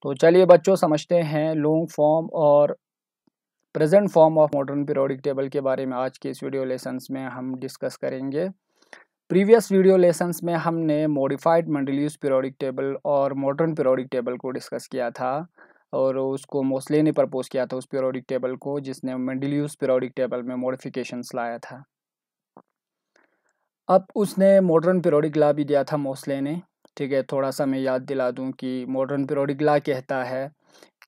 तो चलिए बच्चों समझते हैं लॉन्ग फॉर्म और present form of modern periodic table के बारे में। आज के इस वीडियो लेसन्स में हम डिस्कस करेंगे। प्रीवियस वीडियो लेसन्स में हमने मॉडिफाइड मेंडेलियस पीरियोडिक टेबल और मॉडर्न पीरियोडिक टेबल को डिस्कस किया था और उसको मोस्ले ने प्रपोज किया था उस पीरियोडिक टेबल को, जिसने मेंडेलियस पीरियोडिक टेबल में मॉडिफिकेशंस लाया था। अब उसने मॉडर्न पीरियोडिक लॉ भी दिया था मोस्ले ने। ठीक है, थोड़ा सा मैं याद दिला दूं कि मॉडर्न पीरियोडिक लॉ कहता है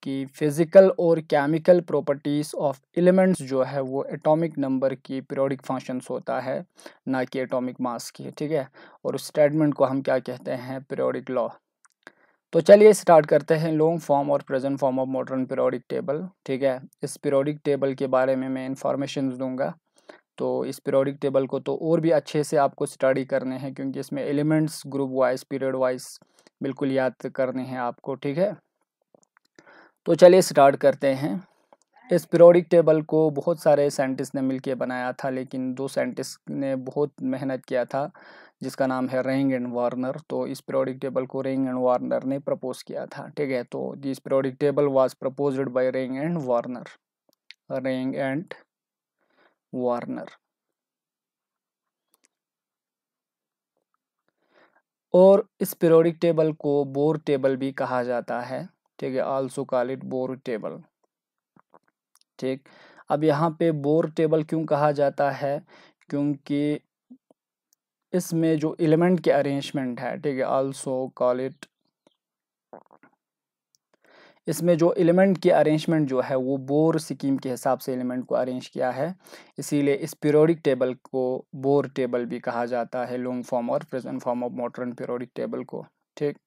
कि फिजिकल और केमिकल प्रॉपर्टीज़ ऑफ एलिमेंट्स जो है वो एटॉमिक नंबर की पीरियोडिक फंक्शंस होता है, ना कि एटॉमिक मास की। ठीक है, और उस स्टेटमेंट को हम क्या कहते हैं, पीरियोडिक लॉ। तो चलिए स्टार्ट करते हैं लॉन्ग फॉर्म और present form of modern periodic table. ठीक है, इस पीरियोडिक टेबल के बारे में मैं इंफॉर्मेशन दूंगा। तो इस पीरियोडिक टेबल को तो और भी अच्छे से आपको स्टडी करने हैं, क्योंकि इसमें elements group wise period wise बिल्कुल याद करने हैं आपको। ठीक है, तो चलिए स्टार्ट करते हैं। इस पीरियोडिक टेबल को बहुत सारे साइंटिस्ट ने मिलकर बनाया था, लेकिन दो साइंटिस्ट ने बहुत मेहनत किया था, जिसका नाम है रेंग एंड वार्नर। तो इस पीरियोडिक टेबल को रेंग एंड वार्नर ने प्रपोज किया था। ठीक है, तो this periodic table was proposed by रेंग एंड वार्नर। रेंग एंड वार्नर। और इस पीरियोडिक टेबल को बोर टेबल भी कहा जाता है। ठीक है, also call it bore table. ठीक, अब यहाँ पे बोर टेबल क्यों कहा जाता है, क्योंकि इसमें जो एलिमेंट के अरेंजमेंट है, ठीक है, आल्सो कॉल इट, इसमें जो एलिमेंट की अरेंजमेंट जो है वो बोर स्कीम के हिसाब से एलिमेंट को अरेंज किया है, इसीलिए इस पीरियोडिक टेबल को बोर टेबल भी कहा जाता है, लॉन्ग फॉर्म और present form of modern periodic table को। ठीक,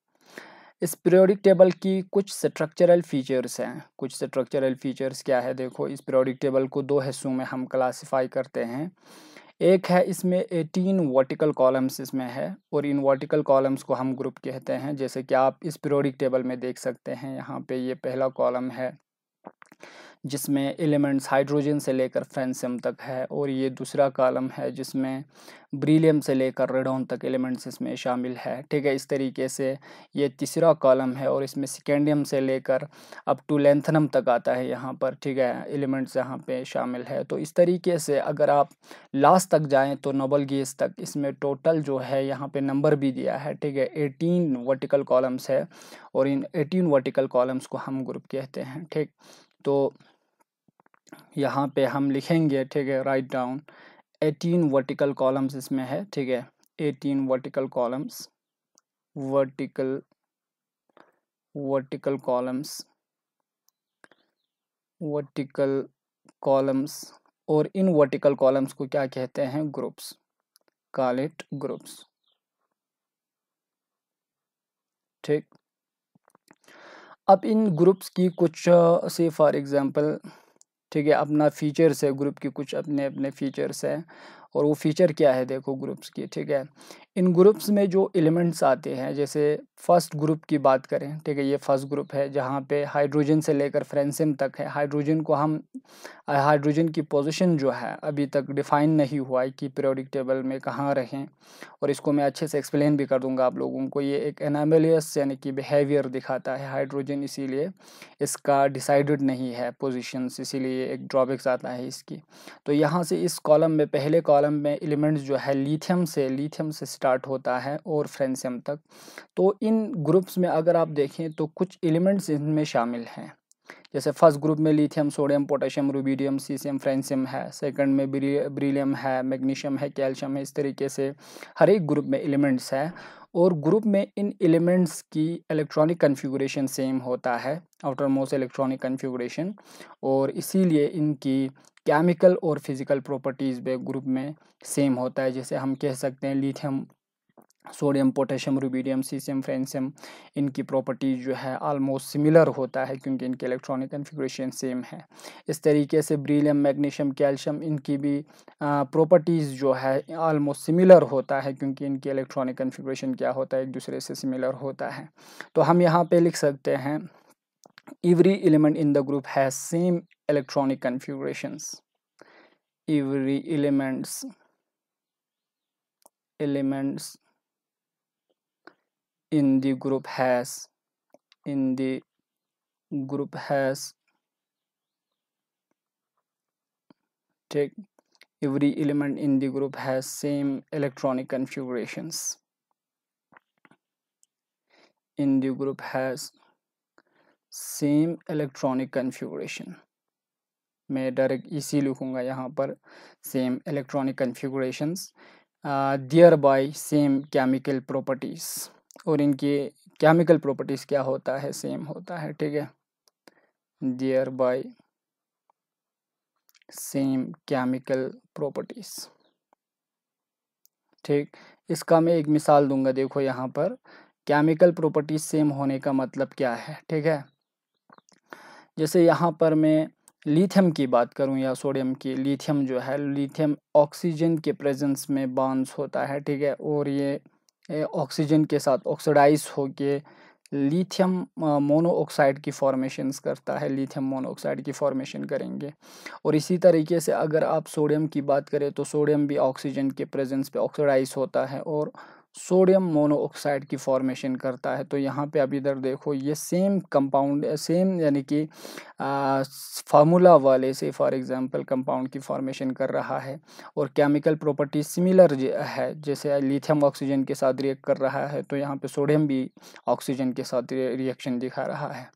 इस पीरियोडिक टेबल की कुछ स्ट्रक्चरल फीचर्स हैं। कुछ स्ट्रक्चरल फीचर्स क्या है, देखो इस पीरियोडिक टेबल को दो हिस्सों में हम क्लासिफाई करते हैं। एक है इसमें 18 वर्टिकल कॉलम्स इसमें है, और इन वर्टिकल कॉलम्स को हम ग्रुप कहते हैं। जैसे कि आप इस पीरियोडिक टेबल में देख सकते हैं, यहाँ पे ये पहला कॉलम है जिसमें एलिमेंट्स हाइड्रोजन से लेकर फ्रांसियम तक है, और ये दूसरा कॉलम है जिसमें ब्रीलियम से लेकर रेडॉन तक एलिमेंट्स इसमें शामिल है। ठीक है, इस तरीके से ये तीसरा कॉलम है, और इसमें सिकेंडियम से लेकर अप टू लेंथनम तक आता है यहाँ पर। ठीक है, एलिमेंट्स यहाँ पे शामिल है। तो इस तरीके से अगर आप लास्ट तक जाएं तो नोबल गैस तक, इसमें टोटल जो है यहाँ पे नंबर भी दिया है। ठीक है, 18 वर्टिकल कॉलम्स है, और इन 18 वर्टिकल कॉलम्स को हम ग्रुप कहते हैं। ठीक, तो यहाँ पे हम लिखेंगे, ठीक है, राइट डाउन 18 वर्टिकल कॉलम्स इसमें है। ठीक है, 18 vertical columns, vertical vertical columns, vertical columns, और इन वर्टिकल कॉलम्स को क्या कहते हैं, ग्रुप्स, कॉल इट ग्रुप्स। ठीक, अब इन ग्रुप्स की कुछ से फॉर एग्जांपल, ठीक है, अपना फीचर्स है, ग्रुप की कुछ अपने अपने फीचर्स है, और वो फीचर क्या है देखो ग्रुप्स की। ठीक है, इन ग्रुप्स में जो एलिमेंट्स आते हैं, जैसे फर्स्ट ग्रुप की बात करें, ठीक है, ये फर्स्ट ग्रुप है जहाँ पे हाइड्रोजन से लेकर फ्रांसियम तक है। हाइड्रोजन को हम हाइड्रोजन की पोजीशन जो है अभी तक डिफाइन नहीं हुआ है कि पीरियोडिक टेबल में कहाँ रहें, और इसको मैं अच्छे से एक्सप्लेन भी कर दूंगा आप लोगों को। ये एक एनामेलियस यानी कि बिहेवियर दिखाता है हाइड्रोजन, इसीलिए इसका डिसाइडेड नहीं है पोजीशंस, इसीलिए एक ड्रॉबैक्स आता है इसकी। तो यहाँ से इस कॉलम में, पहले कॉलम में एलिमेंट्स जो है लिथियम से स्टार्ट होता है और फ्रांसियम तक। तो इन ग्रुप्स में अगर आप देखें तो कुछ एलिमेंट्स इनमें शामिल हैं। जैसे फर्स्ट ग्रुप में lithium, sodium, potassium, rubidium, caesium, francium है। सेकंड में ब्रीलियम है, मैग्नीशियम है, कैल्शियम है। इस तरीके से हर एक ग्रुप में एलिमेंट्स है, और ग्रुप में इन एलिमेंट्स की इलेक्ट्रॉनिक कन्फिगुरेशन सेम होता है, आउटर मोस्ट इलेक्ट्रॉनिक कन्फिगुरेशन, और इसीलिए इनकी केमिकल और फिजिकल प्रॉपर्टीज़ भी ग्रुप में सेम होता है। जैसे हम कह सकते हैं lithium, sodium, potassium, rubidium, caesium, francium, इनकी प्रॉपर्टीज जो है ऑलमोस्ट सिमिलर होता है, क्योंकि इनके इलेक्ट्रॉनिक कन्फिगरेशन सेम है। इस तरीके से ब्रीलियम, मैग्नीशियम, कैल्शियम, इनकी भी प्रॉपर्टीज़ जो है ऑलमोस्ट सिमिलर होता है, क्योंकि इनकी इलेक्ट्रॉनिक कन्फिगरेशन क्या होता है, एक दूसरे से सिमिलर होता है। तो हम यहाँ पे लिख सकते हैं every element in the group has same electronic configurations. Every elements in the group has in the group has, take, every element in the group has same electronic configurations. In the group has same electronic configuration. मैं direct इसी लिखूंगा यहाँ पर, same electronic कन्फिगुरेशंस, दियर bye same chemical properties, और इनके chemical properties क्या होता है, सेम होता है, ठीक है, दियर बाय सेम केमिकल प्रॉपर्टीज। ठीक, इसका मैं एक मिसाल दूंगा, देखो यहाँ पर केमिकल प्रॉपर्टीज सेम होने का मतलब क्या है, ठीक है। जैसे यहाँ पर मैं लिथियम की बात करूँ या सोडियम की, लिथियम जो है, लिथियम ऑक्सीजन के प्रेजेंस में बाउंस होता है, ठीक है, और ये ऑक्सीजन के साथ ऑक्सीडाइज होके लिथियम मोनोऑक्साइड की फॉर्मेशंस करता है, लिथियम मोनोऑक्साइड की फॉर्मेशन करेंगे। और इसी तरीके से अगर आप सोडियम की बात करें तो सोडियम भी ऑक्सीजन के प्रेजेंस पे ऑक्सीडाइज होता है और सोडियम मोनोऑक्साइड की फॉर्मेशन करता है। तो यहाँ पे अब इधर देखो, ये सेम कंपाउंड, सेम यानी कि फार्मूला वाले से फॉर एग्जांपल कंपाउंड की फॉर्मेशन कर रहा है, और केमिकल प्रॉपर्टी सिमिलर है, जैसे लिथियम ऑक्सीजन के साथ रिएक्ट कर रहा है तो यहाँ पे सोडियम भी ऑक्सीजन के साथ रिएक्शन दिखा रहा है।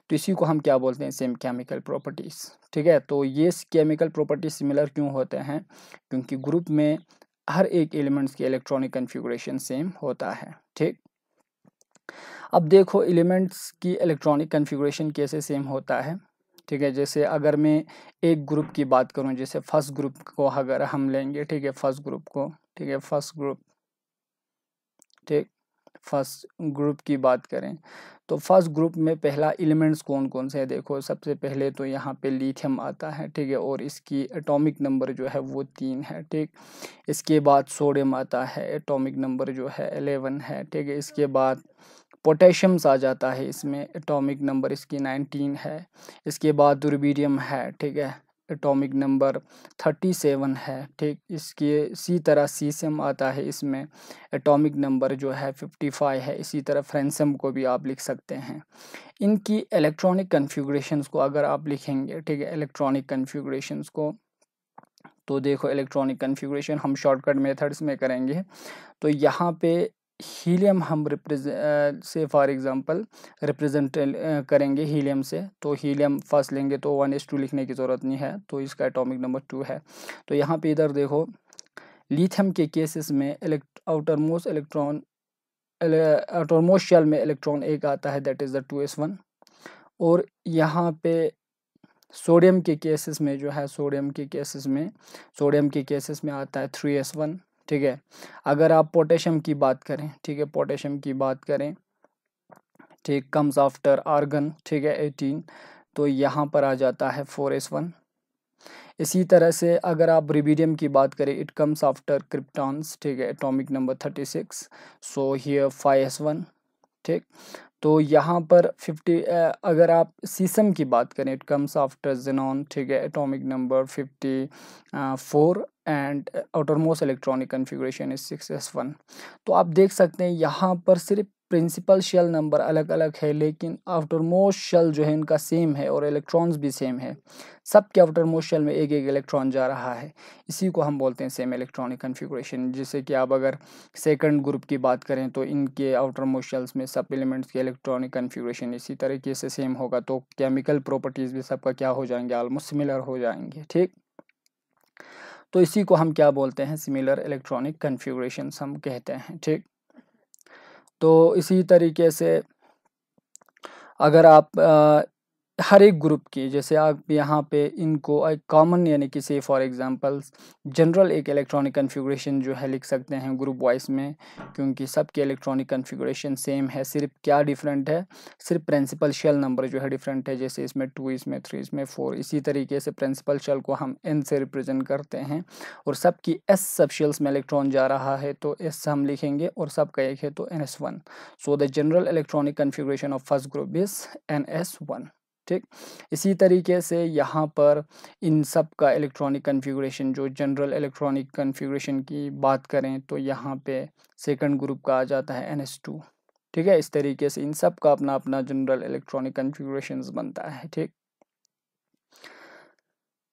तो इसी को हम क्या बोलते हैं, सेम केमिकल प्रॉपर्टीज, ठीक है। तो ये केमिकल प्रॉपर्टीज सिमिलर क्यों होते हैं, क्योंकि ग्रुप में हर एक एलिमेंट्स की इलेक्ट्रॉनिक कन्फिगुरेशन सेम होता है, ठीक। अब देखो एलिमेंट्स की इलेक्ट्रॉनिक कन्फिगुरेशन कैसे सेम होता है, ठीक है। जैसे अगर मैं एक ग्रुप की बात करूं, जैसे फर्स्ट ग्रुप को अगर हम लेंगे, ठीक है, फर्स्ट ग्रुप को, ठीक है, फर्स्ट ग्रुप, ठीक, फर्स्ट ग्रुप की बात करें तो फर्स्ट ग्रुप में पहला एलिमेंट्स कौन कौन से हैं, देखो सबसे पहले तो यहाँ पे लिथियम आता है, ठीक है, और इसकी एटॉमिक नंबर जो है वो 3 है, ठीक। इसके बाद सोडियम आता है, एटॉमिक नंबर जो है 11 है, ठीक है। इसके बाद पोटेशियम्स आ जाता है, इसमें एटॉमिक नंबर इसकी 19 है। इसके बाद रुबिडियम है, ठीक है, एटॉमिक नंबर 37 है, ठीक। इसके इसी तरह सीसियम आता है, इसमें एटॉमिक नंबर जो है 55 है। इसी तरह फ्रेंसियम को भी आप लिख सकते हैं। इनकी इलेक्ट्रॉनिक कन्फिगुरेशंस को अगर आप लिखेंगे, ठीक है, इलेक्ट्रॉनिक कन्फिगुरेशंस को, तो देखो इलेक्ट्रॉनिक कन्फिगुरेशन हम शॉर्टकट मेथड्स में करेंगे। तो यहाँ पे हीलियम हम से फॉर एग्जांपल रिप्रेजेंट करेंगे हीलियम से, तो हीलियम फर्स्ट लेंगे तो 1s2 लिखने की ज़रूरत नहीं है, तो इसका एटॉमिक नंबर 2 है। तो यहाँ पे इधर देखो लिथियम के केसेस में आउटरमोस्ट शेल में इलेक्ट्रॉन एक आता है, दैट इज़ द 2s1। और यहाँ पे सोडियम के केसेस में जो है, सोडियम के केसेस में आता है 3s1, ठीक है। अगर आप पोटेशियम की बात करें, ठीक है, पोटेशियम की बात करें, ठीक, कम्स आफ्टर आर्गन, ठीक है, 18, तो यहाँ पर आ जाता है 4s1। इसी तरह से अगर आप रुबिडियम की बात करें, इट कम्स आफ्टर क्रिप्टॉन्स, ठीक है, atomic number 36, so here 5s1, ठीक। तो यहाँ पर 50, अगर आप सीसम की बात करें, इट कम्स आफ्टर जेनॉन, ठीक है, atomic number 54 and outermost electronic configuration is 6s1। तो आप देख सकते हैं यहाँ पर सिर्फ प्रिंसिपल शेल नंबर अलग अलग है, लेकिन आउटरमोस्ट शेल जो है इनका सेम है और इलेक्ट्रॉन्स भी सेम है। सबके आउटरमोस्ट शेल में एक एक इलेक्ट्रॉन जा रहा है, इसी को हम बोलते हैं सेम इलेक्ट्रॉनिक कन्फिगुरेशन। जैसे कि आप अगर सेकंड ग्रुप की बात करें तो इनके आउटरमोस्ट शेल्स में सब एलिमेंट्स के इलेक्ट्रॉनिक कन्फिगुरेशन इसी तरीके से सेम होगा, तो केमिकल प्रॉपर्टीज़ भी सबका क्या हो जाएंगे, ऑलमोस्ट सिमिलर हो जाएंगे, ठीक। तो इसी को हम क्या बोलते हैं, सिमिलर इलेक्ट्रॉनिक कन्फिगुरेशन हम कहते हैं, ठीक। तो इसी तरीके से अगर आप हर एक ग्रुप की, जैसे आप यहाँ पे इनको एक कॉमन यानी कि से फॉर एग्जांपल जनरल एक इलेक्ट्रॉनिक कन्फिगुरेशन जो है लिख सकते हैं ग्रुप वाइज में, क्योंकि सबके इलेक्ट्रॉनिक कन्फिगुरेशन सेम है। सिर्फ क्या डिफरेंट है, सिर्फ प्रिंसिपल शेल नंबर जो है डिफरेंट है, जैसे इसमें 2, इसमें 3, इसमें 4। इसी तरीके से प्रिंसिपल शेल को हम n से रिप्रेजेंट करते हैं, और सबकी s सब शेल्स में इलेक्ट्रॉन जा रहा है तो s हम लिखेंगे, और सबका एक है तो ns1। So the general electronic configuration of first group is ns1, ठीक। इसी तरीके से यहाँ पर इन सब का इलेक्ट्रॉनिक कन्फिगुरेशन, जो जनरल इलेक्ट्रॉनिक कन्फिगुरेशन की बात करें तो यहाँ पे सेकंड ग्रुप का आ जाता है ns2, ठीक है। इस तरीके से इन सब का अपना अपना जनरल इलेक्ट्रॉनिक कॉन्फ़िगरेशंस बनता है, ठीक।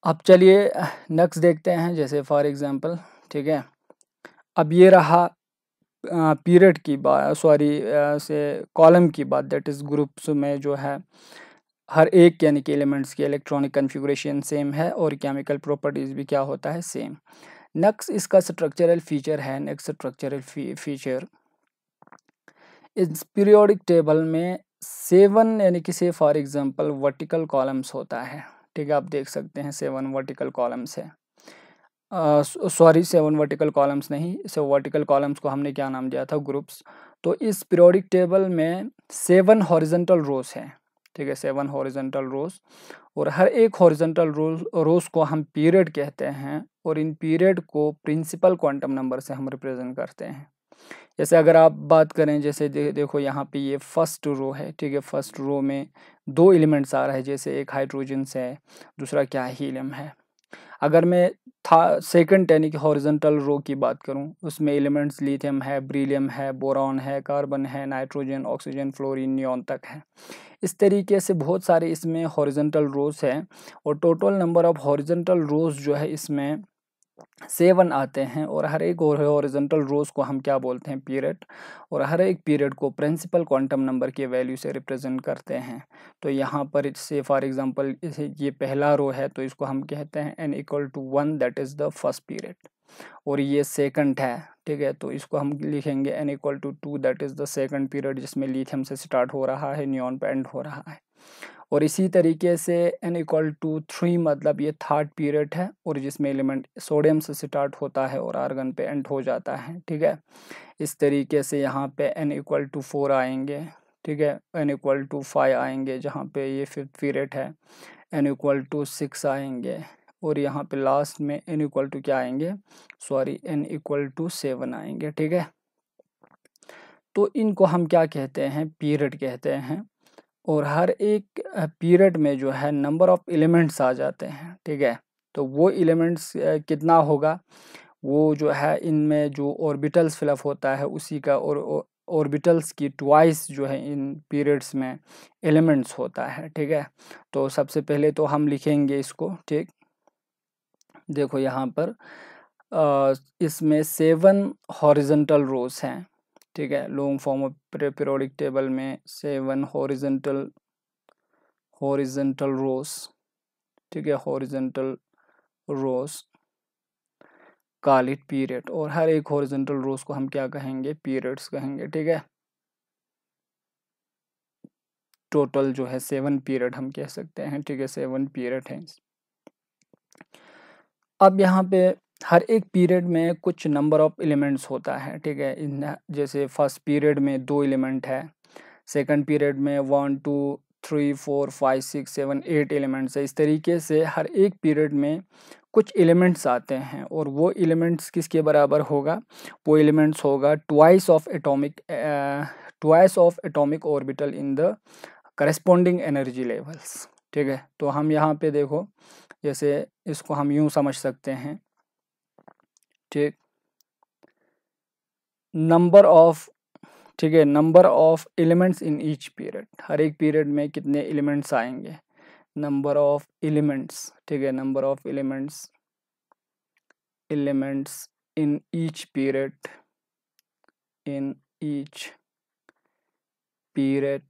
अब चलिए नेक्स्ट देखते हैं, जैसे फॉर एग्जांपल, ठीक है। अब ये रहा पीरियड की बात, सॉरी से कॉलम की बात, दैट इज़ ग्रुप्स में जो है हर एक यानी कि एलिमेंट्स की इलेक्ट्रॉनिक कॉन्फ़िगरेशन सेम है और केमिकल प्रॉपर्टीज़ भी क्या होता है, सेम। नेक्स्ट इसका स्ट्रक्चरल फीचर है, नेक्स्ट स्ट्रक्चरल फीचर इस पीरियोडिक टेबल में 7 यानी कि से फॉर एग्जांपल वर्टिकल कॉलम्स होता है, ठीक है। आप देख सकते हैं 7 वर्टिकल कॉलम्स है, सॉरी 7 वर्टिकल कॉलम्स नहीं, सो वर्टिकल कॉलम्स को हमने क्या नाम दिया था, ग्रुप्स। तो इस पीरियोडिक टेबल में 7 हॉरिजॉन्टल रोज हैं, ठीक है, 7 हॉरिजॉन्टल रोज, और हर एक हॉरिजॉन्टल रोज को हम पीरियड कहते हैं, और इन पीरियड को प्रिंसिपल क्वांटम नंबर से हम रिप्रेजेंट करते हैं। जैसे अगर आप बात करें, जैसे देखो यहाँ पे ये फर्स्ट रो है, ठीक है। फर्स्ट रो में 2 एलिमेंट्स आ रहा है, जैसे एक हाइड्रोजन है, दूसरा क्या हीलियम है। अगर मैं सेकंड यानी कि हॉरिजॉन्टल रो की बात करूं, उसमें एलिमेंट्स लिथियम है, ब्रिलियम है, बोरॉन है, कार्बन है, नाइट्रोजन, ऑक्सीजन, फ्लोरीन, नियॉन तक है। इस तरीके से बहुत सारे इसमें हॉरिजॉन्टल रोज हैं, और टोटल नंबर ऑफ हॉरिजॉन्टल रोज जो है इसमें 7 आते हैं, और हर एक हॉरिजॉन्टल रोज को हम क्या बोलते हैं, पीरियड, और हर एक पीरियड को प्रिंसिपल क्वांटम नंबर के वैल्यू से रिप्रेजेंट करते हैं। तो यहाँ पर से फॉर एग्जांपल ये पहला रो है, तो इसको हम कहते हैं n=1, that is the first period, और ये सेकंड है, ठीक है। तो इसको हम लिखेंगे n=2, that is the second period, जिसमें लिथियम से स्टार्ट हो रहा है, नियॉन पे एंड हो रहा है। और इसी तरीके से n=3 मतलब ये थर्ड पीरियड है, और जिसमें एलिमेंट सोडियम से स्टार्ट होता है और आर्गन पे एंड हो जाता है, ठीक है। इस तरीके से यहाँ पे n=4 आएंगे, ठीक है, n=5 आएंगे, जहाँ पे ये फिफ्थ पीरियड है, n=6 आएंगे, और यहाँ पे लास्ट में n= क्या आएंगे, सॉरी n=7 आएंगे, ठीक है। तो इनको हम क्या कहते हैं, पीरियड कहते हैं, और हर एक पीरियड में जो है नंबर ऑफ एलिमेंट्स आ जाते हैं, ठीक है। तो वो एलिमेंट्स कितना होगा, वो जो है इनमें जो ऑर्बिटल्स फिलअप होता है उसी का, और ऑर्बिटल्स की ट्वाइस जो है इन पीरियड्स में एलिमेंट्स होता है, ठीक है। तो सबसे पहले तो हम लिखेंगे इसको, ठीक। देखो यहाँ पर इसमें 7 हॉरिजॉन्टल रोज हैं, ठीक है। Long form of periodic table में 7 हॉरिजॉन्टल रोज, ठीक है, horizontal rows call it period, और हर एक हॉरिजॉन्टल रोज को हम क्या कहेंगे, पीरियड्स कहेंगे, ठीक है। टोटल जो है 7 पीरियड हम कह सकते हैं, ठीक है, 7 पीरियड हैं। अब यहाँ पे हर एक पीरियड में कुछ नंबर ऑफ एलिमेंट्स होता है, ठीक है। इन जैसे फर्स्ट पीरियड में 2 एलिमेंट है, सेकंड पीरियड में 1 2 3 4 5 6 7 8 एलिमेंट्स है। इस तरीके से हर एक पीरियड में कुछ एलिमेंट्स आते हैं, और वो एलिमेंट्स किसके बराबर होगा, वो एलिमेंट्स होगा twice of atomic orbital in the corresponding energy levels, ठीक है। तो हम यहाँ पे देखो, जैसे इसको हम यूं समझ सकते हैं, ठीक, नंबर ऑफ, ठीक है, number of elements in each period, हर एक पीरियड में कितने एलिमेंट्स आएंगे, नंबर ऑफ एलिमेंट्स, ठीक है, number of elements in each period, in each period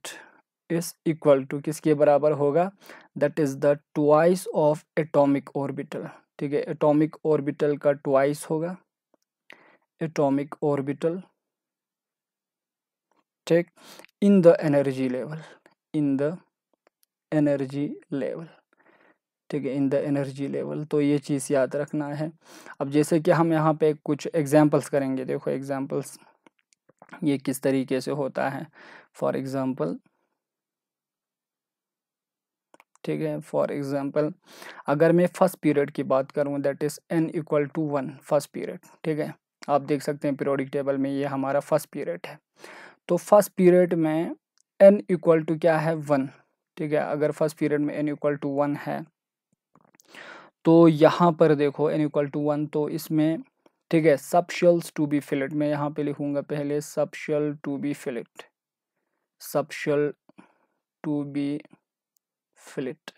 is equal to, किसके बराबर होगा, that is the twice of atomic orbital, ठीक है। एटॉमिक ऑर्बिटल का ट्वाइस होगा, एटॉमिक ऑर्बिटल, ठीक, in the energy level, in the energy level, ठीक है, इन द एनर्जी लेवल। तो ये चीज़ याद रखना है। अब जैसे कि हम यहाँ पे कुछ एग्जांपल्स करेंगे, देखो एग्जांपल्स ये किस तरीके से होता है। फॉर एग्जांपल, ठीक है, फॉर एग्जांपल अगर मैं फर्स्ट पीरियड की बात करूँ, that is n=1 first period, ठीक है। आप देख सकते हैं पीरियोडिक टेबल में ये हमारा फर्स्ट पीरियड है। तो फर्स्ट पीरियड में n= क्या है, 1, ठीक है। अगर फर्स्ट पीरियड में n=1 है, तो यहाँ पर देखो n=1, तो इसमें, ठीक है, सब शेल्स टू बी फिल्ड, मैं यहाँ पे लिखूंगा पहले subshell to be filled, subshell to be filled.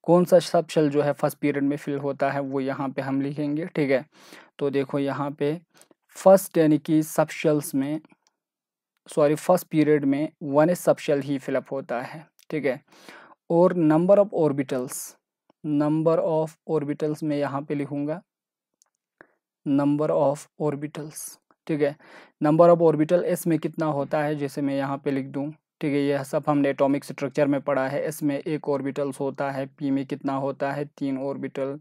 कौन सा सबशेल जो है फर्स्ट पीरियड में फिल होता है वो यहाँ पे हम लिखेंगे, ठीक है। तो देखो यहाँ पे फर्स्ट यानी कि सबशेल्स में फर्स्ट पीरियड में 1s सबशेल ही फिलअप होता है, ठीक है। और नंबर ऑफ ऑर्बिटल्स में यहाँ पे लिखूंगा नंबर ऑफ ऑर्बिटल्स, ठीक है। नंबर ऑफ ऑर्बिटल एस में कितना होता है, जैसे मैं यहाँ पे लिख दूँ, ठीक है। यह सब हमने एटॉमिक स्ट्रक्चर में पढ़ा है। एस में 1 ऑर्बिटल्स होता है, पी में कितना होता है 3 ऑर्बिटल,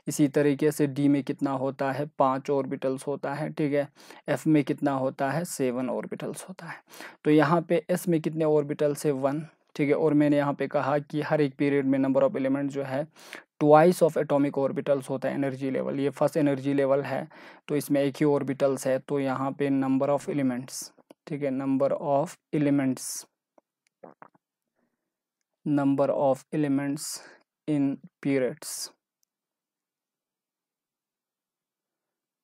इसी तरीके से डी में कितना होता है 5 ऑर्बिटल्स होता है, ठीक है। एफ में कितना होता है 7 ऑर्बिटल्स होता है। तो यहाँ पे एस में कितने ऑर्बिटल्स है 1, ठीक है। और मैंने यहाँ पे कहा कि हर एक पीरियड में नंबर ऑफ एलिमेंट जो है ट्वाइस ऑफ एटॉमिक ऑर्बिटल्स होता है एनर्जी लेवल। ये फर्स्ट एनर्जी लेवल है तो इसमें एक ही ऑर्बिटल्स है, तो यहाँ पे नंबर ऑफ एलिमेंट्स, ठीक है, number of elements in periods,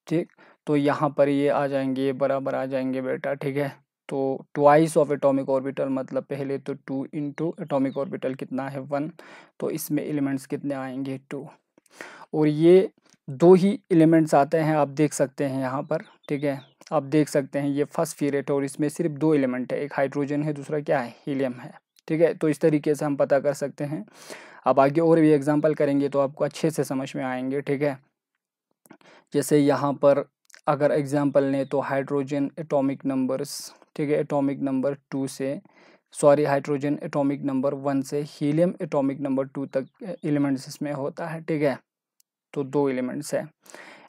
ठीक। तो यहाँ पर ये आ जाएंगे, ये बराबर आ जाएंगे बेटा, ठीक है। तो ट्वाइस ऑफ एटॉमिक ऑर्बिटल मतलब पहले तो 2 इंटू एटॉमिक ऑर्बिटल कितना है 1, तो इसमें एलिमेंट्स कितने आएंगे 2। और ये 2 ही एलिमेंट्स आते हैं, आप देख सकते हैं यहाँ पर, ठीक है। आप देख सकते हैं ये फर्स्ट पीरियड और इसमें सिर्फ 2 एलिमेंट है, एक हाइड्रोजन है, दूसरा क्या है हीलियम है, ठीक है। तो इस तरीके से हम पता कर सकते हैं। अब आगे और भी एग्जाम्पल करेंगे तो आपको अच्छे से समझ में आएंगे, ठीक है। जैसे यहाँ पर अगर एग्जाम्पल लें तो हाइड्रोजन एटॉमिक नंबर्स, ठीक है, एटॉमिक नंबर 2 से हाइड्रोजन एटॉमिक नंबर 1 से हीलियम एटॉमिक नंबर 2 तक एलिमेंट्स इसमें होता है, ठीक है। तो 2 एलिमेंट्स है।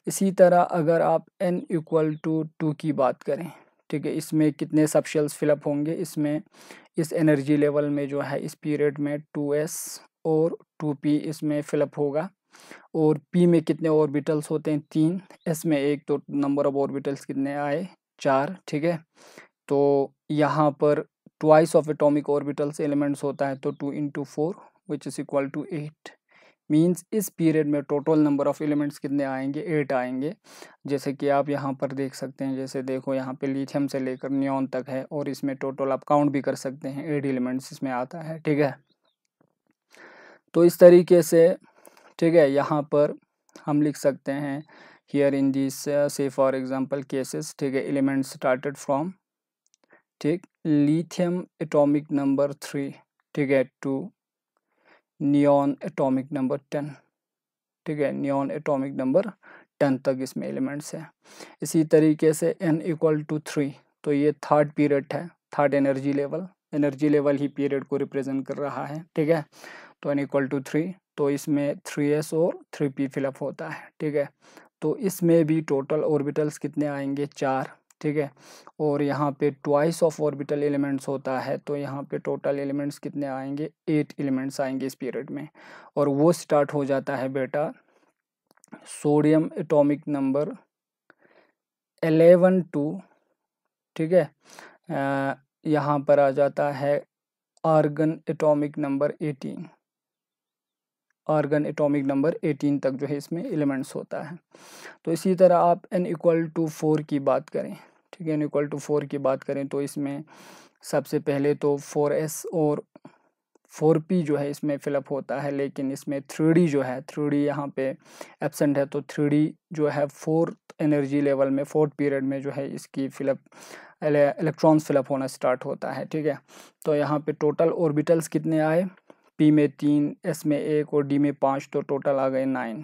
इसी तरह अगर आप n = 2 की बात करें, ठीक है, इसमें कितने सबशेल्स फिलअप होंगे, इसमें इस एनर्जी लेवल में जो है इस पीरियड में 2s और 2p इसमें फिलअप होगा। और p में कितने ऑर्बिटल्स होते हैं 3, s में 1, तो नंबर ऑफ ऑर्बिटल्स कितने आए 4, ठीक है। तो यहाँ पर twice of atomic orbitals elements होता है, तो 2 × 4 which is equal to 8। Means इस पीरियड में टोटल नंबर ऑफ एलिमेंट्स कितने आएंगे 8 आएंगे। जैसे कि आप यहाँ पर देख सकते हैं, जैसे देखो यहाँ पे लिथियम से लेकर नियॉन तक है और इसमें टोटल आप काउंट भी कर सकते हैं 8 एलिमेंट्स इसमें आता है, ठीक है। तो इस तरीके से, ठीक है, यहाँ पर हम लिख सकते हैं हियर इन दिस से फॉर एग्जांपल केसेस, ठीक है, एलिमेंट्स स्टार्टेड फ्रॉम, ठीक, लिथियम एटॉमिक नंबर 3, ठीक है, टू नियॉन एटॉमिक नंबर 10, ठीक है, नियॉन एटॉमिक नंबर 10 तक इसमें एलिमेंट्स है। इसी तरीके से n = 3, तो ये थर्ड पीरियड है, थर्ड एनर्जी लेवल ही पीरियड को रिप्रेजेंट कर रहा है, ठीक है। तो n = 3, तो इसमें 3s और 3p फिलअप होता है, ठीक है। तो इसमें भी टोटल ऑर्बिटल्स कितने आएंगे 4, ठीक है। और यहाँ पे ट्वाइस ऑफ ऑर्बिटल एलिमेंट्स होता है, तो यहाँ पे टोटल एलिमेंट्स कितने आएंगे 8 एलिमेंट्स आएंगे इस पीरियड में। और वो स्टार्ट हो जाता है बेटा सोडियम एटॉमिक नंबर 11 टू, ठीक है, यहाँ पर आ जाता है argon atomic number 18, argon atomic number 18 तक जो है इसमें एलिमेंट्स होता है। तो इसी तरह आप n = 4 की बात करें, ठीक है, n = 4 की बात करें तो इसमें सबसे पहले तो 4s और 4p जो है इसमें फिलअप होता है, लेकिन इसमें 3d जो है 3d यहाँ पे एब्सेंट है, तो 3d जो है फोर्थ एनर्जी लेवल में फोर्थ पीरियड में जो है इसकी इलेक्ट्रॉन्स फिलअप होना स्टार्ट होता है, ठीक है। तो यहाँ पे टोटल ऑर्बिटल्स कितने आए, p में 3, s में 1 और d में 5, तो टोटल आ गए 9,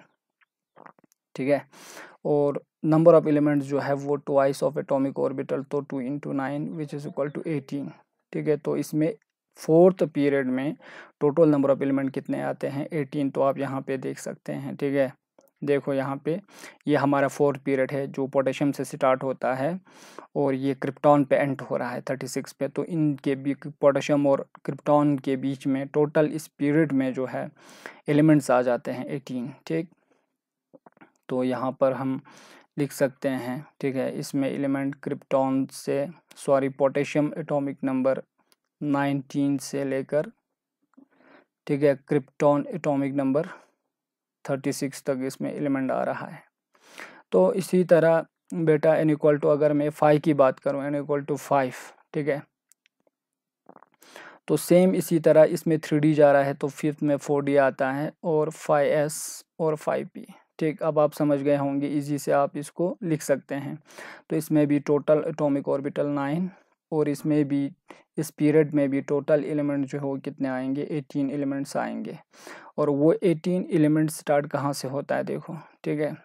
ठीक है। और नंबर ऑफ एलिमेंट्स जो है वो ट्वाइस ऑफ एटॉमिक ऑर्बिटल, तो 2 × 9 विच इज इक्वल टू 18, ठीक है। तो इसमें फोर्थ पीरियड में टोटल नंबर ऑफ एलिमेंट कितने आते हैं 18, तो आप यहाँ पे देख सकते हैं, ठीक है। देखो यहाँ पे ये हमारा फोर्थ पीरियड है जो पोटेशियम से स्टार्ट होता है और ये क्रिप्टॉन पे एंड हो रहा है 36 पे। तो इनके बीच पोटेशियम और क्रिप्टॉन के बीच में टोटल इस पीरियड में जो है एलिमेंट्स आ जाते हैं 18, ठीक। तो यहाँ पर हम लिख सकते हैं, ठीक है, इसमें एलिमेंट क्रिप्टॉन से पोटेशियम एटॉमिक नंबर 19 से लेकर, ठीक है, क्रिप्टॉन एटॉमिक नंबर 36 तक इसमें एलिमेंट आ रहा है। तो इसी तरह बेटा n = अगर मैं 5 की बात करूँ, n = 5, ठीक है, तो सेम इसी तरह इसमें 3D जा रहा है तो फिफ्थ में 4D आता है और 5s और 5p। ठीक, अब आप समझ गए होंगे, इजी से आप इसको लिख सकते हैं। तो इसमें भी टोटल एटॉमिक ऑर्बिटल 9 और इसमें भी इस पीरियड में भी टोटल एलिमेंट जो हो कितने आएंगे, 18 एलिमेंट्स आएंगे। और वो 18 एलिमेंट स्टार्ट कहाँ से होता है देखो, ठीक है।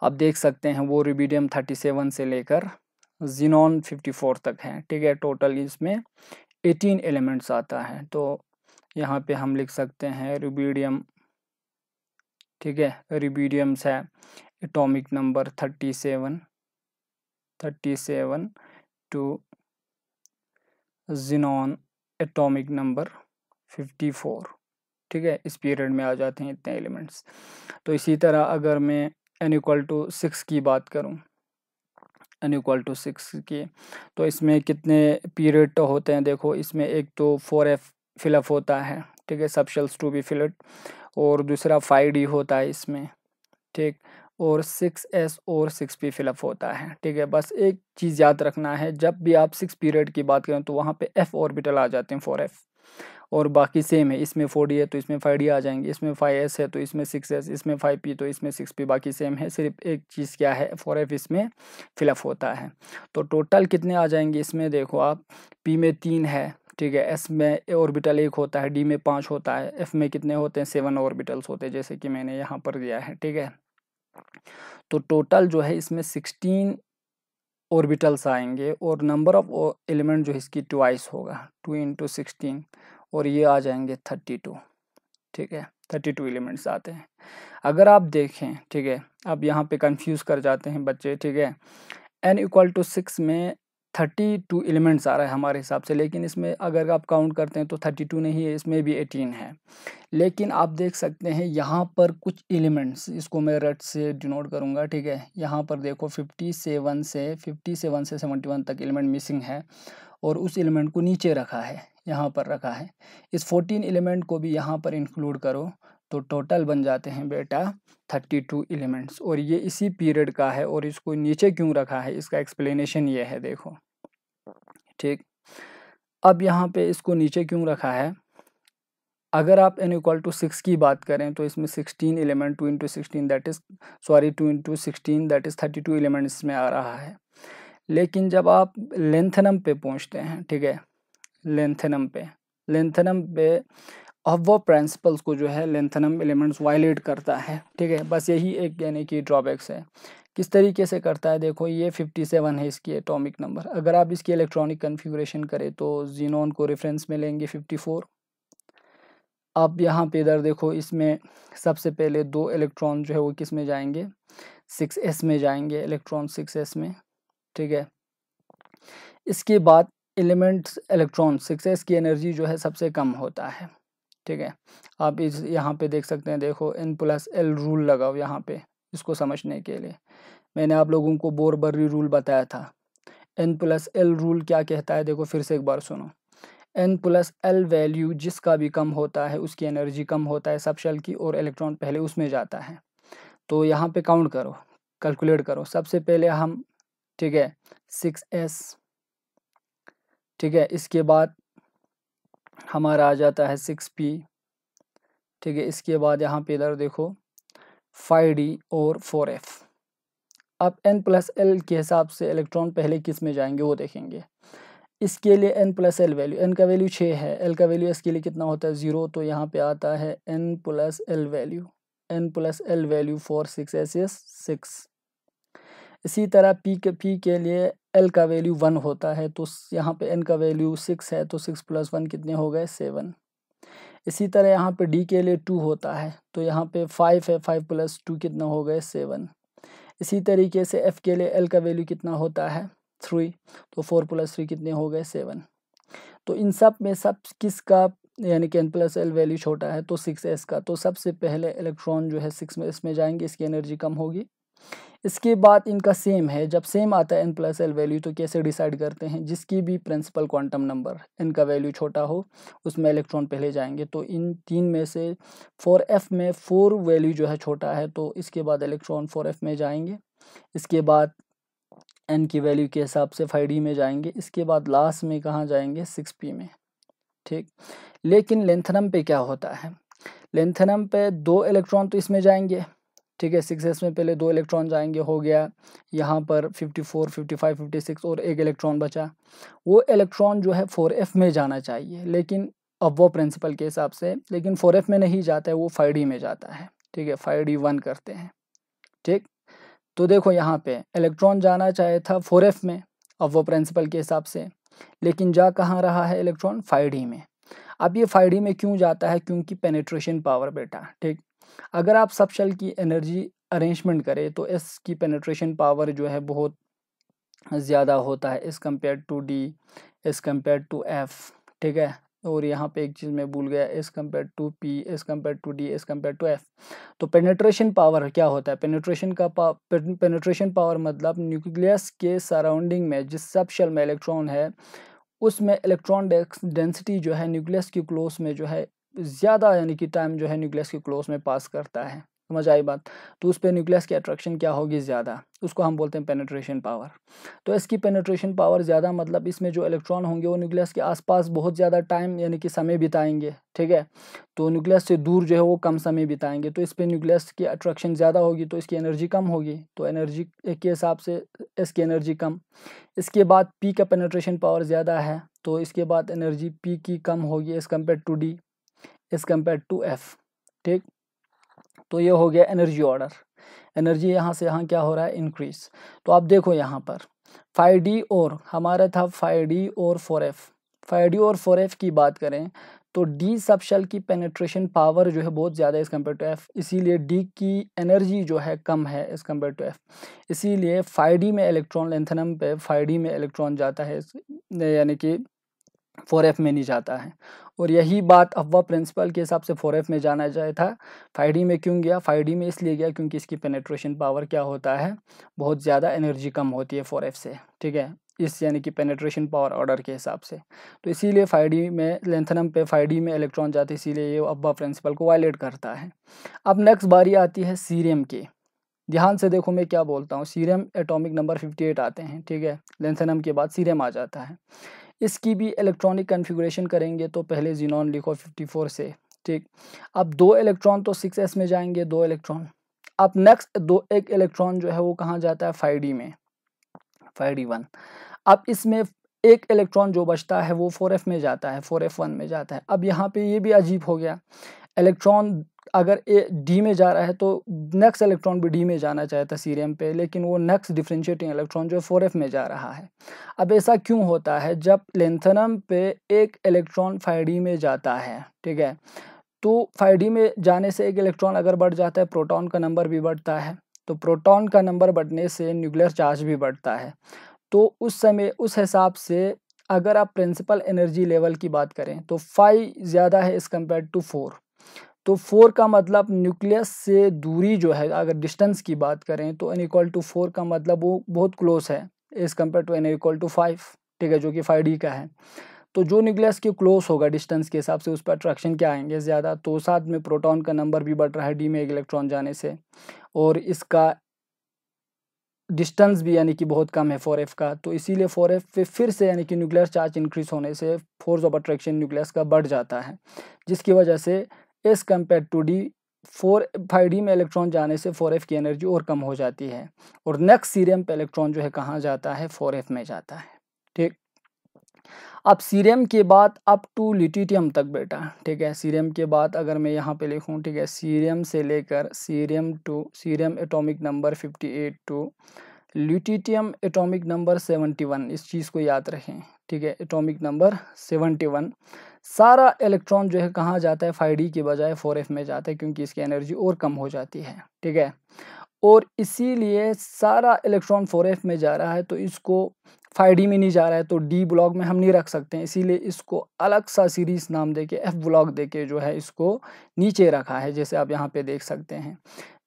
आप देख सकते हैं वो रुबिडियम 37 से लेकर ज़ीनॉन 54 तक है, ठीक है। टोटल इसमें 18 एलिमेंट्स आता है। तो यहाँ पे हम लिख सकते हैं रुबिडियम, ठीक है। रुबिडियम्स है atomic number 37 to xenon atomic number 54, ठीक है। इस पीरियड में आ जाते हैं इतने एलिमेंट्स। तो इसी तरह अगर मैं n=6 की बात करूं, n=6 की, तो इसमें कितने पीरियड तो होते हैं देखो। इसमें एक तो 4f फिलअप होता है, ठीक है, सब शेल्स टू बी फिल्ड, और दूसरा 5d होता है इसमें, ठीक, और 6s और 6p फिलअप होता है, ठीक है। बस एक चीज़ याद रखना है, जब भी आप 6 पीरियड की बात करें तो वहाँ पे f ऑर्बिटल आ जाते हैं 4f, और बाकी सेम है। इसमें 4d है तो इसमें 5d आ जाएंगे, इसमें 5s है तो इसमें 6s, इसमें 5p तो इसमें 6p, बाकी सेम है। सिर्फ एक चीज़ क्या है, 4f इसमें फिलअप होता है। तो टोटल कितने आ जाएंगे इसमें देखो आप, p में 3 है, ठीक है, s में ऑर्बिटल 1 होता है, d में 5 होता है, f में कितने होते हैं, 7 ऑर्बिटल्स होते हैं, जैसे कि मैंने यहाँ पर दिया है, ठीक है। तो टोटल जो है इसमें 16 ऑर्बिटल्स आएंगे और नंबर ऑफ एलिमेंट जो इसकी ट्वाइस होगा, 2 × 16, और ये आ जाएंगे 32, ठीक है। 32 एलिमेंट्स आते हैं। अगर आप देखें, ठीक है, अब यहाँ पे कंफ्यूज कर जाते हैं बच्चे, ठीक है। n=6 में 32 एलिमेंट्स आ रहा है हमारे हिसाब से, लेकिन इसमें अगर आप काउंट करते हैं तो 32 नहीं है, इसमें भी 18 है। लेकिन आप देख सकते हैं यहाँ पर कुछ एलिमेंट्स, इसको मैं रेड से डिनोट करूँगा, ठीक है। यहाँ पर देखो 57 से 71 तक एलिमेंट मिसिंग है, और उस एलिमेंट को नीचे रखा है, यहाँ पर रखा है। इस 14 एलिमेंट को भी यहाँ पर इंक्लूड करो तो टोटल बन जाते हैं बेटा 32 एलिमेंट्स, और ये इसी पीरियड का है। और इसको नीचे क्यों रखा है, इसका एक्सप्लेनेशन ये है देखो, ठीक। अब यहाँ पे इसको नीचे क्यों रखा है, अगर आप n=6 की बात करें तो इसमें 16 एलिमेंट 2 × 16 दैट इज़ 32 एलिमेंट्स में आ रहा है। लेकिन जब आप लेंथनम पे पहुँचते हैं, ठीक है, लेंथनम पे अब वो प्रिंसिपल्स को जो है लेंथनम एलिमेंट्स वायलेट करता है, ठीक है। बस यही एक यानी कि ड्रॉबैक्स है। किस तरीके से करता है देखो, ये 57 है इसकी एटॉमिक नंबर। अगर आप इसकी इलेक्ट्रॉनिक कन्फिगरेशन करें तो ज़ीनॉन को रेफरेंस में लेंगे 54। अब यहाँ पे इधर देखो, इसमें सबसे पहले 2 इलेक्ट्रॉन जो है वो किस में जाएंगे, 6s में जाएंगे, इलेक्ट्रॉन 6s में, ठीक है। इसके बाद एलिमेंट्स इलेक्ट्रॉन 6s की एनर्जी जो है सबसे कम होता है, ठीक है। आप इस यहाँ पे देख सकते हैं, देखो n+l रूल लगाओ यहाँ पे, इसको समझने के लिए मैंने आप लोगों को बोर-बर्री रूल बताया था। n+l रूल क्या कहता है देखो, फिर से एक बार सुनो। n+l वैल्यू जिसका भी कम होता है उसकी एनर्जी कम होता है सब शेल की, और इलेक्ट्रॉन पहले उसमें जाता है। तो यहाँ पे काउंट करो, कैलकुलेट करो। सबसे पहले हम, ठीक है, 6s, ठीक है, इसके बाद हमारा आ जाता है 6p, ठीक है। इसके बाद यहाँ पे इधर देखो 5d और 4f। अब n+l के हिसाब से इलेक्ट्रॉन पहले किस में जाएंगे वो देखेंगे। इसके लिए n+l वैल्यू, n का वैल्यू 6 है, l का वैल्यू इसके लिए कितना होता है 0, तो यहाँ पे आता है n+l value, n+l value for 6s is 6। इसी तरह p के लिए l का वैल्यू 1 होता है, तो यहाँ पे n का वैल्यू 6 है, तो 6 + 1 कितने हो गए 7। इसी तरह यहाँ पे d के लिए 2 होता है, तो यहाँ पे 5 है, 5 + 2 कितना हो गए 7। इसी तरीके से f के लिए l का वैल्यू कितना होता है 3, तो 4 + 3 कितने हो गए 7। तो इन सब में सब किसका यानी कि n+l वैल्यू छोटा है तो 6s का, तो सबसे पहले इलेक्ट्रॉन जो है 6 में इसमें जाएंगे, इसकी एनर्जी कम होगी। इसके बाद इनका सेम है, जब सेम आता है n+l वैल्यू तो कैसे डिसाइड करते हैं, जिसकी भी प्रिंसिपल क्वांटम नंबर n का वैल्यू छोटा हो उसमें इलेक्ट्रॉन पहले जाएंगे। तो इन 3 में से 4f में 4 वैल्यू जो है छोटा है, तो इसके बाद इलेक्ट्रॉन 4f में जाएंगे। इसके बाद n की वैल्यू के हिसाब से 5d में जाएंगे। इसके बाद लास्ट में कहाँ जाएंगे 6p में, ठीक। लेकिन लेंथनम पे क्या होता है, लेंथनम पे 2 इलेक्ट्रॉन तो इसमें जाएंगे, ठीक है, 6s में पहले 2 इलेक्ट्रॉन जाएंगे, हो गया यहाँ पर 54, 55, 56 और 1 इलेक्ट्रॉन बचा। वो इलेक्ट्रॉन जो है 4f में जाना चाहिए, लेकिन अब वो प्रिंसिपल के हिसाब से, लेकिन 4f में नहीं जाता है, वो 5d में जाता है, ठीक है, 5d1 करते हैं, ठीक। तो देखो यहाँ पे इलेक्ट्रॉन जाना चाहे था 4f में, अब वो प्रिंसिपल के हिसाब से, लेकिन जा कहाँ रहा है इलेक्ट्रॉन 5d में। अब ये 5d में क्यों जाता है, क्योंकि पेनिट्रेशन पावर बेटा, ठीक। अगर आप सब शेल की एनर्जी अरेंजमेंट करें तो एस की पेनिट्रेशन पावर जो है बहुत ज़्यादा होता है as compare to d, as compare to f, ठीक है। और यहाँ पे एक चीज़ मैं भूल गया, as compare to p, as compare to d, as compare to f. तो पेनिट्रेशन पावर क्या होता है, पेनिट्रेशन पावर मतलब न्यूक्लियस के सराउंडिंग में जिस सब शेल में इलेक्ट्रॉन है उसमें इलेक्ट्रॉन डेंसिटी जो है न्यूक्लियस की क्लोज में जो है ज़्यादा, यानी कि टाइम जो है न्यूक्लियस की क्लोज में पास करता है, समझ आई बात। तो उस पर न्यूक्लियस की अट्रैक्शन क्या होगी, ज़्यादा, उसको हम बोलते हैं पेनिट्रेशन पावर। तो इसकी पेनिट्रेशन पावर ज़्यादा मतलब इसमें जो इलेक्ट्रॉन होंगे वो न्यूक्लियस के आसपास बहुत ज़्यादा टाइम यानी कि समय बिताएंगे, ठीक है। तो न्यूक्लियस से दूर जो है वो कम समय बिताएंगे, तो इस पर न्यूक्लियस की अट्रैक्शन ज़्यादा होगी, तो इसकी एनर्जी कम होगी, तो एनर्जी के हिसाब से इसकी एनर्जी कम। इसके बाद पी का पेनिट्रेशन पावर ज़्यादा है, तो इसके बाद एनर्जी पी की कम होगी as compare to d, as compare to f, ठीक। तो ये हो गया एनर्जी ऑर्डर। एनर्जी यहाँ से यहाँ क्या हो रहा है, इंक्रीज। तो आप देखो यहाँ पर 5d और हमारा था 5d और 4f, 5d और 4f की बात करें तो डी सब शेल की पेनिट्रेशन पावर जो है बहुत ज़्यादा एज़ कम्पेयर टू एफ, इसीलिए डी की एनर्जी जो है कम है एज़ कम्पेयर टू एफ। इसीलिए 5d में इलेक्ट्रॉन, लेंथनम पे 5d में इलेक्ट्रॉन जाता है, यानी कि 4f में नहीं जाता है। और यही बात अफवा प्रिंसिपल के हिसाब से 4f में जाना चाहिए था, 5d में क्यों गया, 5d में इसलिए गया क्योंकि इसकी पेनिट्रेशन पावर क्या होता है, बहुत ज़्यादा एनर्जी कम होती है 4f से, ठीक है, इस यानी कि पेनिट्रेशन पावर ऑर्डर के हिसाब से। तो इसीलिए 5d में लेंथनम पे 5d में इलेक्ट्रॉन जाते, इसीलिए ये अफवा प्रिंसिपल को वायलेट करता है। अब नेक्स्ट बारी आती है सीरियम की। ध्यान से देखो मैं क्या बोलता हूँ, सीरियम एटॉमिक नंबर 58 आते हैं, ठीक है, लेंथनम के बाद सीरियम आ जाता है। इसकी भी इलेक्ट्रॉनिक कन्फिगुरेशन करेंगे तो पहले जीनॉन लिखो 54 से, ठीक। अब 2 इलेक्ट्रॉन तो 6s में जाएंगे, 2 इलेक्ट्रॉन। अब नेक्स्ट एक इलेक्ट्रॉन जो है वो कहाँ जाता है, 5d में, 5d1। अब इसमें एक इलेक्ट्रॉन जो बचता है वो 4f में जाता है, 4f1 में जाता है। अब यहाँ पे ये भी अजीब हो गया, इलेक्ट्रॉन अगर डी में जा रहा है तो नेक्स्ट इलेक्ट्रॉन भी डी में जाना चाहता है सीरियम पे, लेकिन वो नेक्स्ट डिफरेंशिएटिंग इलेक्ट्रॉन जो 4f में जा रहा है। अब ऐसा क्यों होता है, जब लेंथनम पे एक इलेक्ट्रॉन 5d में जाता है, ठीक है, तो 5d में जाने से एक इलेक्ट्रॉन अगर बढ़ जाता है, प्रोटॉन का नंबर भी बढ़ता है, तो प्रोटॉन का नंबर बढ़ने से न्यूक्लियर चार्ज भी बढ़ता है। तो उस समय उस हिसाब से अगर आप प्रिंसिपल एनर्जी लेवल की बात करें तो 5 ज़्यादा है एज़ कम्पेयर टू 4। तो 4 का मतलब न्यूक्लियस से दूरी जो है, अगर डिस्टेंस की बात करें तो n=4 का मतलब वो बहुत क्लोज है एज़ कम्पेयर टू n=5, ठीक है, जो कि 5d का है। तो जो न्यूक्लियस के क्लोज होगा डिस्टेंस के हिसाब से उस पर अट्रैक्शन क्या आएंगे, ज़्यादा। तो साथ में प्रोटॉन का नंबर भी बढ़ रहा है डी में एक इलेक्ट्रॉन जाने से, और इसका डिस्टेंस भी यानी कि बहुत कम है 4f का। तो इसीलिए 4f पे फिर से यानी कि न्यूक्लियर चार्ज इंक्रीज होने से फोर्स ऑफ अट्रैक्शन न्यूक्लियस का बढ़ जाता है, जिसकी वजह से as compare to D 5d में इलेक्ट्रॉन जाने से 4f की एनर्जी और कम हो जाती है। और नेक्स्ट सीरियम पे इलेक्ट्रॉन जो है कहाँ जाता है, 4f में जाता है, ठीक। अब सीरियम के बाद अप टू लिटियम तक बेटा, ठीक है, सीरियम के बाद अगर मैं यहाँ पे लिखूँ, ठीक है, सीरियम से लेकर cerium atomic number 58 to lutetium atomic number 71, इस चीज़ को याद रखें, ठीक है, एटॉमिक नंबर 71 सारा इलेक्ट्रॉन जो है कहाँ जाता है, 5d के बजाय 4f में जाता है, क्योंकि इसकी एनर्जी और कम हो जाती है, ठीक है। और इसीलिए सारा इलेक्ट्रॉन 4f में जा रहा है, तो इसको 5d में नहीं जा रहा है तो d ब्लॉक में हम नहीं रख सकते हैं, इसीलिए इसको अलग सा सीरीज नाम देके f ब्लॉक देके जो है इसको नीचे रखा है, जैसे आप यहाँ पे देख सकते हैं।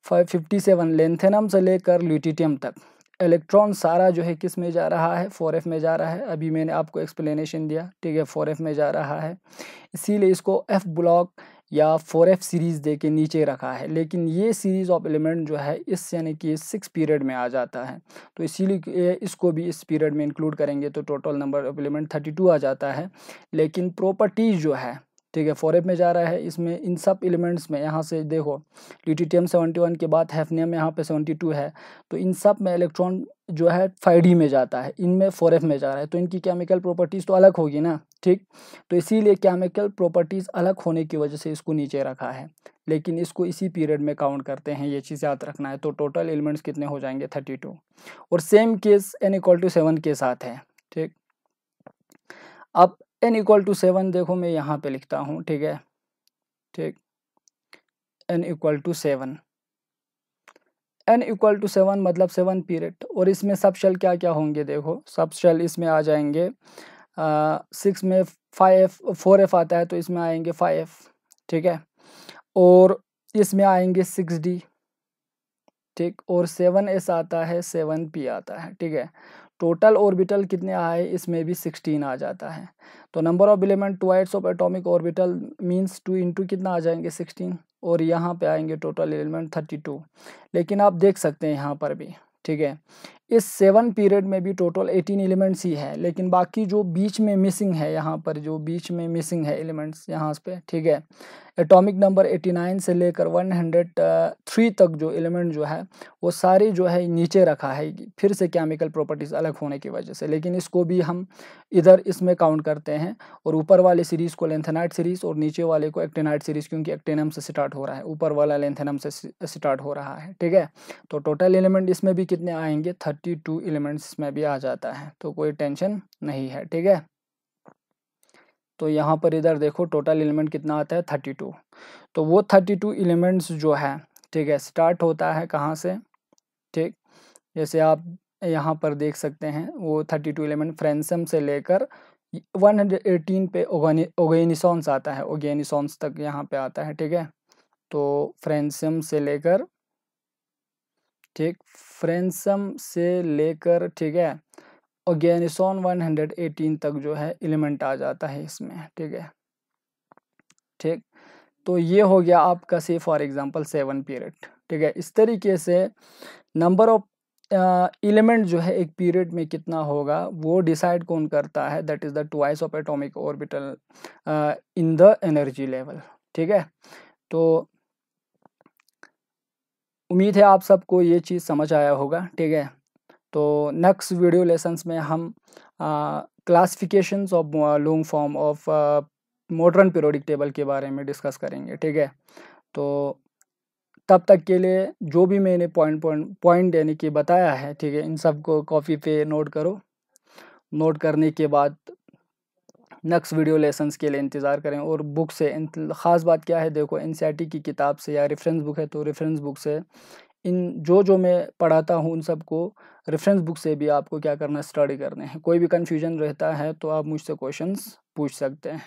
57 लेंथेनम से लेकर ल्यूटियम तक इलेक्ट्रॉन सारा जो है किस में जा रहा है, 4f में जा रहा है। अभी मैंने आपको एक्सप्लेनेशन दिया, ठीक है, 4f में जा रहा है, इसीलिए इसको f ब्लॉक या 4f सीरीज़ दे के नीचे रखा है, लेकिन ये सीरीज़ ऑफ एलिमेंट जो है इस यानी कि 6 पीरियड में आ जाता है। तो इसीलिए इसको भी इस पीरियड में इंक्लूड करेंगे तो टोटल नंबर ऑफ एलिमेंट 32 आ जाता है। लेकिन प्रॉपर्टीज़ जो है, ठीक है, 4f में जा रहा है, इसमें इन सब एलिमेंट्स में यहाँ से देखो ल्यूटियम 71 के बाद हैफनियम यहाँ पे 72 है, तो इन सब में इलेक्ट्रॉन जो है 5d में जाता है, इनमें 4f में जा रहा है, तो इनकी केमिकल प्रॉपर्टीज़ तो अलग होगी ना, ठीक। तो इसीलिए केमिकल प्रॉपर्टीज़ अलग होने की वजह से इसको नीचे रखा है, लेकिन इसको इसी पीरियड में काउंट करते हैं, ये चीज़ याद रखना है। तो टोटल एलिमेंट्स कितने हो जाएंगे 32। और सेम केस n=7 के साथ है, ठीक। अब n=7 देखो मैं यहाँ पे लिखता हूँ, ठीक है, ठीक, n=7, n=7 मतलब 7 पीरियड। और इसमें सब शेल क्या क्या होंगे, देखो सब शेल इसमें आ जाएंगे 6 में 4f आता है तो इसमें आएंगे 5f, ठीक है, और इसमें आएंगे 6d, ठीक, और 7s आता है, 7p आता है, ठीक है। टोटल ऑर्बिटल कितने आए, इसमें भी 16 आ जाता है। तो number of element twice of atomic orbital means 2 into कितना आ जाएंगे 16, और यहाँ पे आएंगे टोटल एलिमेंट 32। लेकिन आप देख सकते हैं यहाँ पर भी, ठीक है, इस 7 पीरियड में भी टोटल 18 एलिमेंट्स ही है, लेकिन बाकी जो बीच में मिसिंग है, यहाँ पर जो बीच में मिसिंग है एलिमेंट्स यहाँ पे, ठीक है, एटॉमिक नंबर 89 से लेकर 103 तक जो एलिमेंट जो है वो सारे जो है नीचे रखा है, फिर से केमिकल प्रॉपर्टीज़ अलग होने की वजह से। लेकिन इसको भी हम इधर इसमें काउंट करते हैं, और ऊपर वाले सीरीज़ को लेंथेनाइट सीरीज़ और नीचे वाले को एक्टिनाइट सीरीज़, क्योंकि एक्टिनम से स्टार्ट हो रहा है, ऊपर वाला लेंथेनम से स्टार्ट हो रहा है, ठीक है। तो टोटल एलिमेंट इसमें भी कितने आएंगे, 32 एलिमेंट्स इसमें भी आ जाता है, तो कोई टेंशन नहीं है, ठीक है। तो यहाँ पर इधर देखो टोटल एलिमेंट कितना आता है 32। तो वो 32 एलिमेंट्स जो है, ठीक है, स्टार्ट होता है कहाँ से, ठीक, जैसे आप यहाँ पर देख सकते हैं वो 32 एलिमेंट फ्रेंसम से लेकर 118 पे ओगेनिसॉन्स आता है, ओगेनिसॉन्स तक यहाँ पे आता है, ठीक है। तो फ्रेंसम से लेकर, ठीक, फ्रेंसम से लेकर, ठीक है, ओगेनिसॉन 118 तक जो है एलिमेंट आ जाता है इसमें, ठीक है, ठीक। तो ये हो गया आपका से फॉर एग्जांपल 7 पीरियड, ठीक है। इस तरीके से नंबर ऑफ एलिमेंट जो है एक पीरियड में कितना होगा वो डिसाइड कौन करता है, that is the twice of atomic orbital in the energy level, ठीक है। तो उम्मीद है आप सबको ये चीज़ समझ आया होगा, ठीक है। तो नेक्स्ट वीडियो लेसन्स में हम classifications of long form of modern periodic table के बारे में डिस्कस करेंगे, ठीक है। तो तब तक के लिए जो भी मैंने पॉइंट यानी कि बताया है, ठीक है, इन सब को कॉपी पे नोट करो। नोट करने के बाद नेक्स्ट वीडियो लेसन्स के लिए इंतज़ार करें। और बुक से ख़ास बात क्या है, देखो एनसीईआरटी की किताब से या रेफरेंस बुक है तो रेफरेंस बुक से इन जो मैं पढ़ाता हूँ उन सबको रेफरेंस बुक से भी आपको क्या करना है, स्टडी करने हैं। कोई भी कन्फ्यूजन रहता है तो आप मुझसे क्वेश्चंस पूछ सकते हैं।